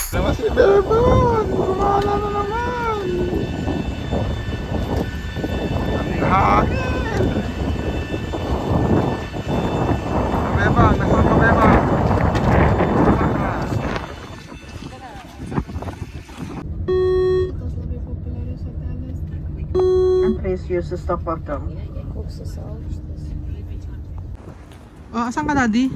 Naman si Bebon! Kumala na naman! Ang hangin! Bebon! Nasaan ka, Bebon? Use the stock bottom. Oh, asan ka, Daddy?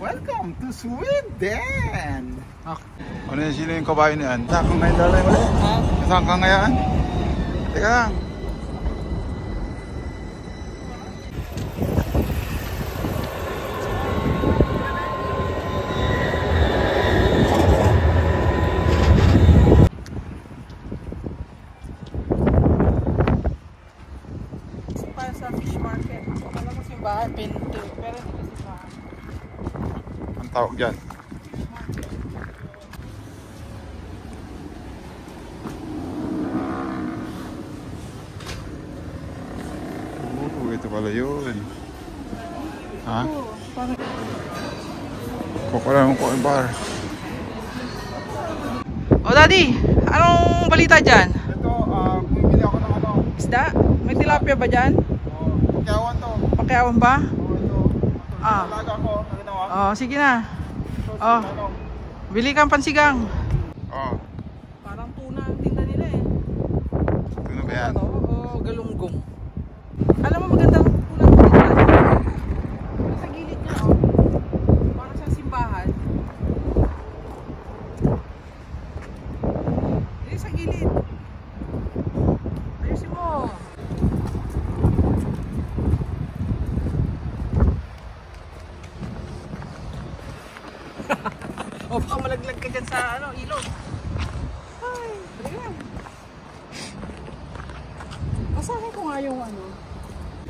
Welcome to Sweden! Okay. Ano yung sino yung kabayo niyan? Saan ka ngayon lalay mo? Saan ka ngayon? Teka lang. Para sa fish market. Alam mo simbahan, pinto. Pero hindi ko simbahan. Ang tawag dyan? Ito pala yun. Ha? Kukuha mo ko yung bar. Oh, Daddy! Anong balita dyan? Ito, bumili ako ng ano. Isda? May tilapia ba dyan? Pakyawan to. Pakyawan ba? Ito. Ah. Talaga ako. Nakinawa. Oh, sige na. Oh. Bili kang pansigang. Oh. Parang tuna ang tinda nila eh. Tuna ba yan? Oo, galunggong. Alam mo magandang tuna ang tinda. Sa gilid niya, oh. Parang sa simbahan. Hindi sa gilid. Ayusin mo. O baka malaglag ka dyan sa ilog. Ay, balikan. Masahin ko nga yung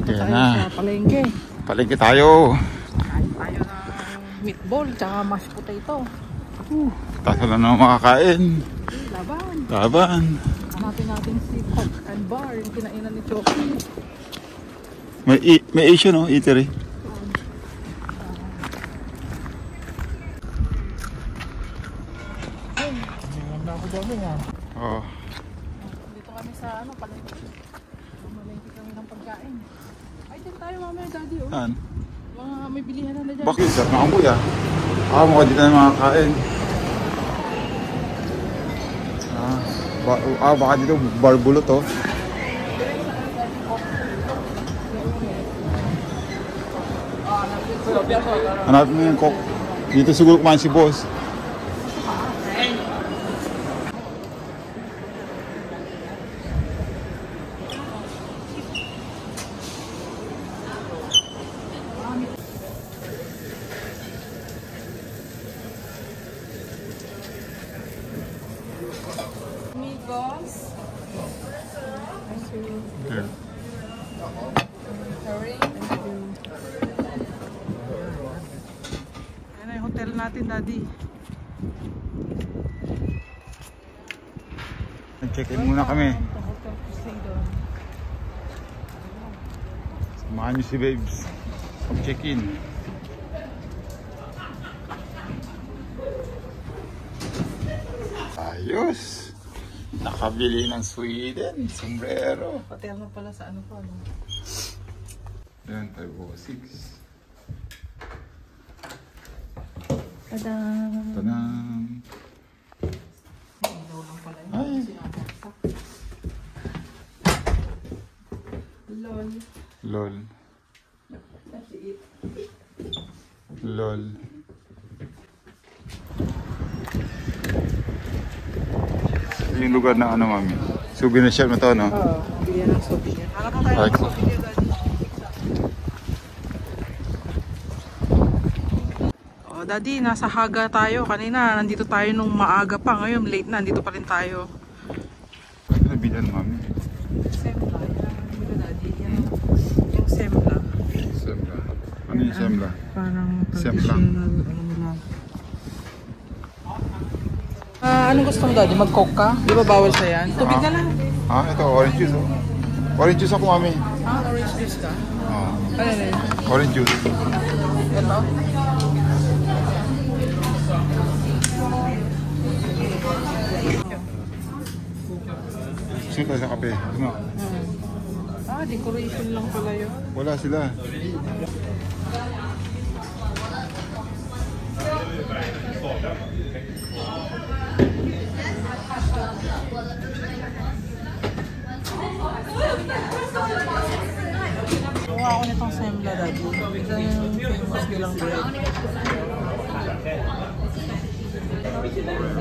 Kaya tayo na. sa palengke. Palengke tayo. Kain tayo ng meatball tsaka mashed potato. Taso lang naman makakain. Laban. Laban. Hanapin natin si Cock and Bar, yung kinainan ni Choki. May Asian, no? Eatery. Oh. Dito kami sa palengke. Pumalengke kami ng pagkain. Ay, din tayo mamaya, Daddy. Oh. Saan? Mga may bilihan na dyan. Bakit? Sarap na kambuya. Mukha dito na makakain. Baka dito barbulo to. Hanapin mo yung cook. Dito siguro kumain si boss. Meatballs. Okay. Ayan na yung hotel natin, Daddy. Nag-check-in muna kami. Samahan niyo si Babes. Mag-check-in. Ayos! Nakabili ng Sweden. Sombrero. Hotel na pala sa ano pa. Yan, 506. Tadaan! Tadaan! Ay! Lol. Lol. That's it. Lol. Yung lugar na ano, mami? Souvenir shop na to, no? Oo, bigyan ng souvenir. Hanap mo tayo ng souvenir, Daddy. Oh, Daddy, nasa Haga tayo. Kanina, nandito tayo nung maaga pa. Ngayon, late na. Nandito pa rin tayo. Ano nabilan, mami? Semla. Yan, Daddy. Yan, yung semla. Semla. Ano yung semla? Parang Semla. traditional, ano nila. Anong gusto mo, Daddy? Mag-coke ka? Di ba bawal sa yan? Tubig na lang. Ito, orange juice, oh. Orange juice ako, mami. Orange juice ka? Ano yun? Orange juice. Ito? Decoration tayo sa kape. Ano? Ah, decoration lang pala yun. Wala sila. Kuha ako nitong semla, Daddy. Ito yung famous nilang bread.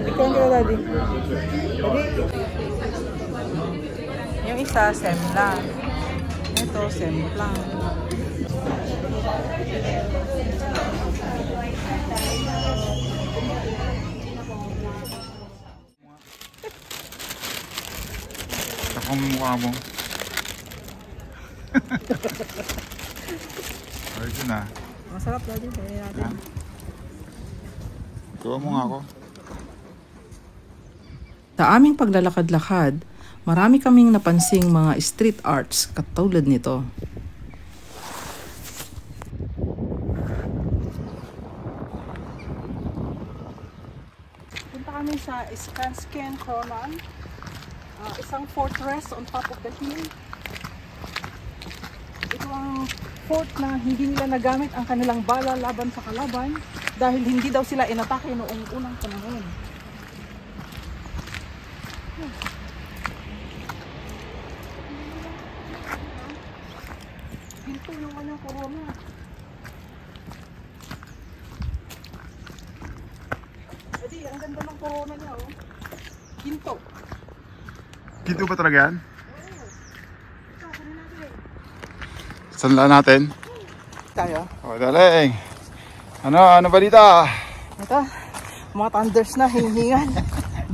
Ikaw ka, Daddy. Yung isa, semla. Ito, semplang. Takong mukha mo. Ayos yun ah. Masarap, Daddy. Kaya natin. Gawa mo nga ako. Sa aming paglalakad-lakad, marami kaming napansing mga street arts katulad nito. Punta kami sa Skansen Kronan. Isang fortress on top of the hill. Ito ang fort na hindi nila nagamit ang kanilang bala laban sa kalaban dahil hindi daw sila inatake noong unang panahon. Ito yung kanyang corona. Edi, ang ganda ng corona niya, oh. Ginto. Ginto ba talaga yan? Sanla natin? Tayo. O, daling. Ano balita? Ito, mga thunders na, hinihingan.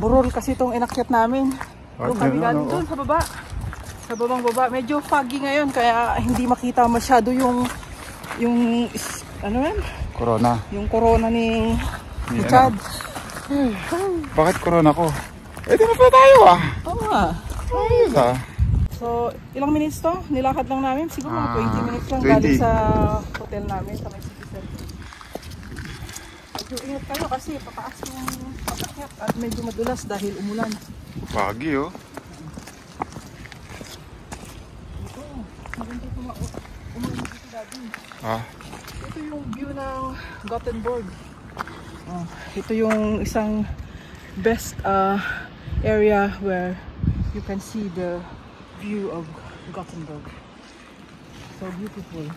Burol kasi itong inakyat namin. Doon kami galing doon sa baba. Sa babang baba. Medyo foggy ngayon kaya hindi makita masyado yung ano yan? Corona. Yung corona ni Chad. Bakit corona ko? Eh, di na pala tayo ah. Oo nga. Ayos ah. So, ilang minutes to? Nilakad lang namin. Siguro mga 20 minutes lang 20. galing sa hotel namin sa may city center. Medyo ingat kayo kasi pataas yung patakyat at medyo madulas dahil umulan. Pagi oh. Ito, maganda ito umulan dito, Daddy. Ah. Ito yung view ng Gothenburg. Ito yung isang best area where you can see the view of Gothenburg. So beautiful.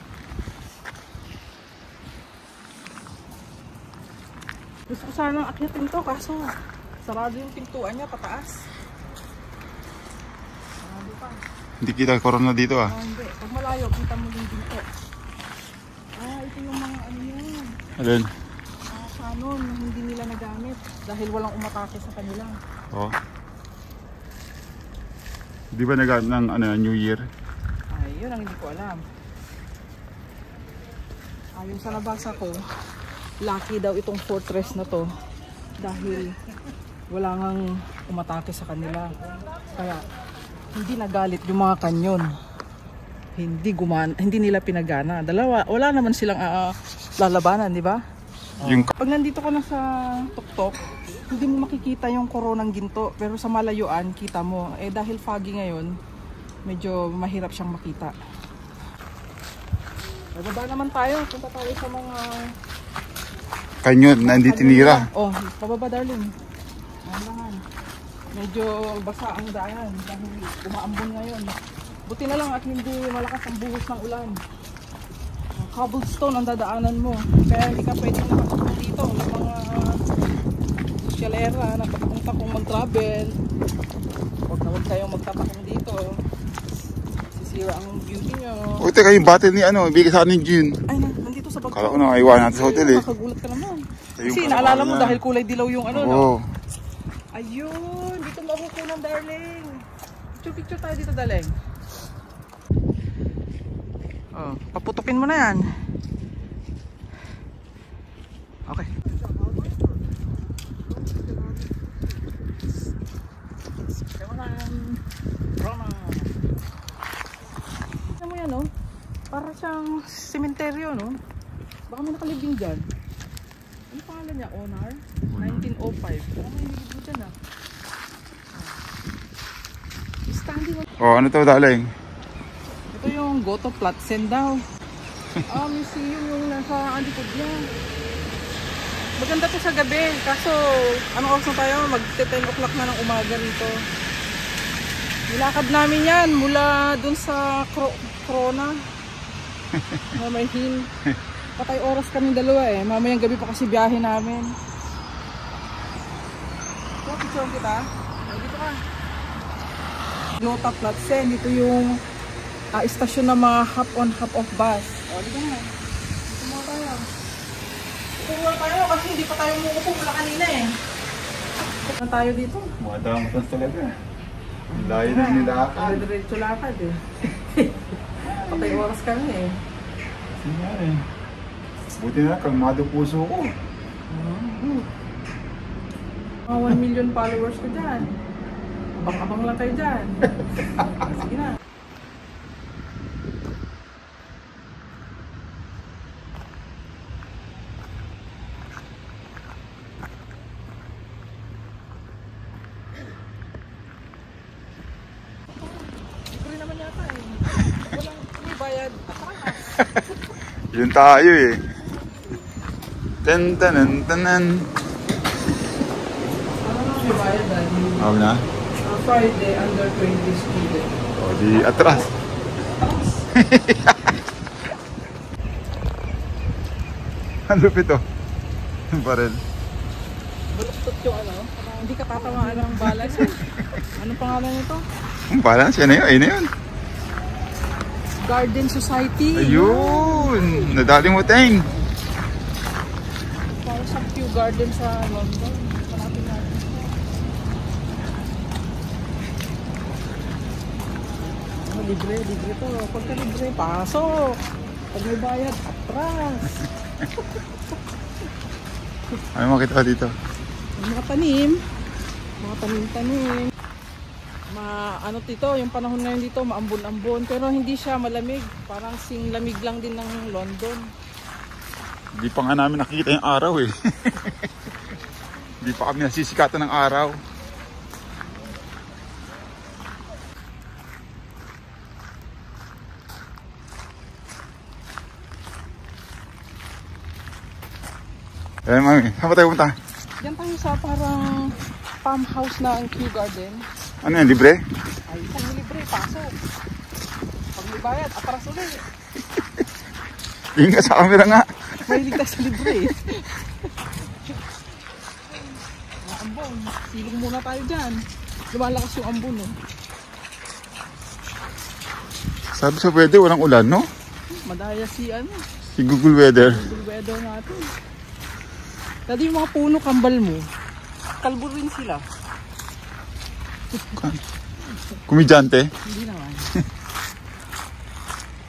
Gusto ko sanang akyatin to kaso sarado yung pintuan niya pataas. Sarado pa. Hindi kita corona dito ah. Hindi. Pag malayo, kita mo yung dito. Ito yung mga ano yan. Alin? Kanon na hindi nila nagamit dahil walang umatake sa kanila. Oh. Di ba nagamit ng New Year? Ay, yun ang hindi ko alam. Ayon sa nabasa ko, lucky daw itong fortress na to dahil wala ngang umatake sa kanila. Kaya hindi nagalit yung mga kanyon. Hindi nila pinagana. Wala naman silang lalabanan, di ba? Pag nandito ko na sa tuktok, hindi mo makikita yung koronang ginto. Pero sa malayuan, kita mo. Eh dahil foggy ngayon, medyo mahirap siyang makita. Bababa naman tayo. Punta tayo sa mga Kanyon na hindi tinira. Oh, pababa darling. Ayan. Medyo basa ang daan dahil umaambon ngayon. Buti na lang at hindi malakas ang buhos ng ulan. Cobblestone ang dadaanan mo. Kaya hindi ka pwedeng nakatulong dito. Yung mga sosyalera na pagpunta kong mag-travel. Huwag kayong magtatakong dito. Sisira ang beauty nyo. O, teka yung bottle ni ibigay sa akin ni June. Ay, nandito sa bag. Kala ko na iwan natin sa hotel eh. Makagulat ka naman. Yung Kasi naalala mo dahil kulay dilaw yung ano, no? Oo. Ayun, dito makukunan, darling. Picture tayo dito, darling. Oh, paputukin mo na yan. Okay. Ano mo yan, no? Para siyang sementeryo, no? Baka may nakalibing dyan. Ano pangalan niya? Onar? 1905. Baka may nilibing dyan, ah. Standing on... Oh, ano to, darling? Ito yung Goto Platsen daw. Museum yung nasa alikod niya. Maganda to sa gabi. Kaso, anong oras na tayo? Mag-10 o'clock na ng umaga rito. Nilakad namin yan mula dun sa Corona. May hill. Patay oras kami dalawa eh. Mamayang gabi pa kasi biyahe namin. So, picture kita. Dito ka. Goto Platsen. Dito yung istasyon ng mga hop-on, hop-off bus. O, dito nga. Dito muna tayo. Dito tayo kasi hindi pa tayo umuupo mula kanina eh. Dito tayo dito. Madamutas talaga. Layo na nilakad. Diretso lakad eh. Patay oras kami eh. Kasi nga eh. Buti na, kalmado puso ko. Mga 1 million followers ko dyan. Abang-abang lang kayo dyan. Sige na. Libre naman yata eh. Walang bayad at rakas. Yun tayo eh. Ten-ten-ten-ten. Ano lang may bayad dahil? Ako na? Friday under 20 student. O di atras. Ang lupit oh. Yung barel. Baluktot yung ano. Hindi ka tatamaan ng balas eh. Anong pangalan nito? Ang balance, yan na yun. Ayun na yun. Garden Society. Ayun. Nadali mo, Teng. Para sa Kew Garden sa London. Hanapin natin. Libre to. Pagka libre, pasok. Pag may bayad, atras. Ano makita dito? Mga tanim. Mga tanim-tanim. Ano dito, yung panahon ngayon dito, maambon-ambon. Pero hindi siya malamig. Parang sing lamig lang din ng London. Hindi pa nga namin nakikita yung araw eh. Hindi pa kami nasisikatan ng araw. Eh, mami, saan ba tayo punta? Diyan tayo sa parang farmhouse na ang Kew Garden. Ano yan, libre? Ay, pag libre, pasok. Pag may bayad, atras ulit. Tingin ka sa camera nga. Mahilig tayo sa libre eh. Mga ambon, silong muna tayo dyan. Lumalakas yung ambon eh. Sabi sa pwede, walang ulan, no? Madaya si ano, Si Google Weather. Google weather natin. Dati yung mga puno kambal mo, kalbo rin sila. Kumidyante. Hindi naman.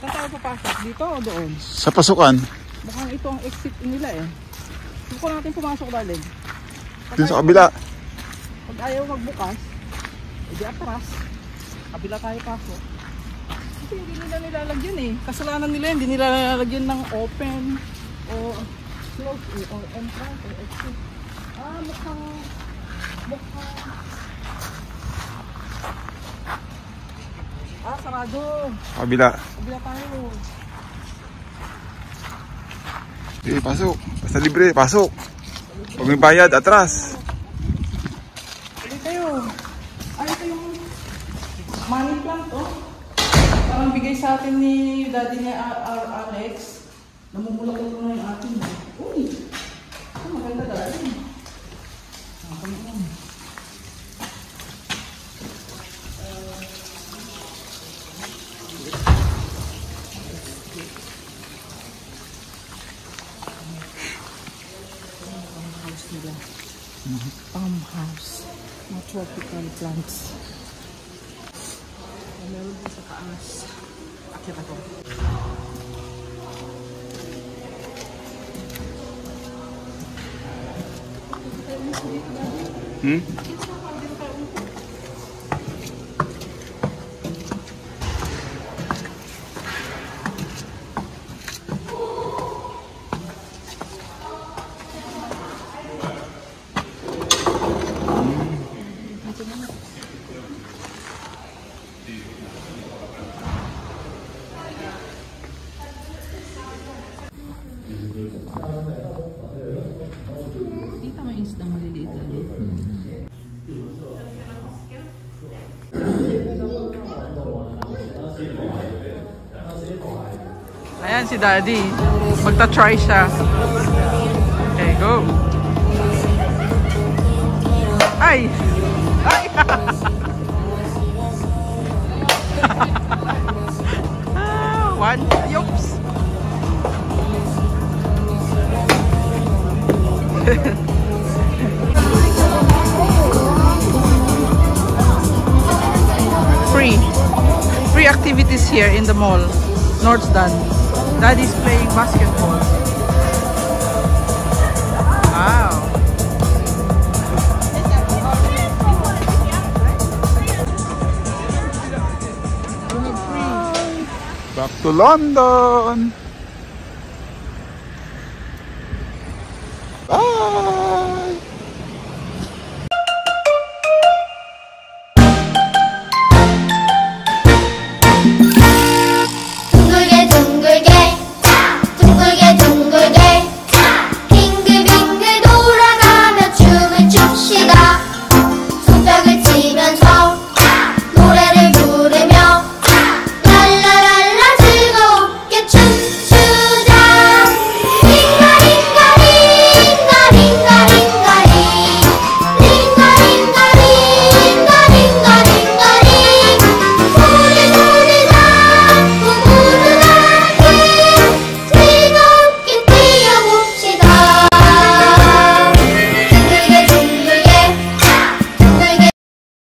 Saan tayo papasok? Dito o doon? Sa pasukan. Mukhang ito ang exit nila eh. Gusto natin pumasok dalig. Dun sa kabila. Pag ayaw magbukas, edi atras. Kabila tayo pasok. Kasi hindi nila nilalagyan eh. Kasalanan nila hindi nila nilalagyan ng open o close or entrance or exit. Mukhang sarado. Kabila. Kabila tayo. Okay, pasok. Basta libre, pasok. Pag may bayad, atras. Dito tayo. Ay, ito yung money plant, oh. Parang bigay sa atin ni daddy niya, Alex. Namumulak ito na yung atin. Uy! Ito maganda dahil. Farmhouse. Mga tropical plants. Meron din sa taas. Akit ako. Ayan si Daddy. Magta-try siya. Okay, go. Ay! Ay! One. Yups. Free activities here in the mall, Nordstan. Daddy's playing basketball. Wow. Back to London.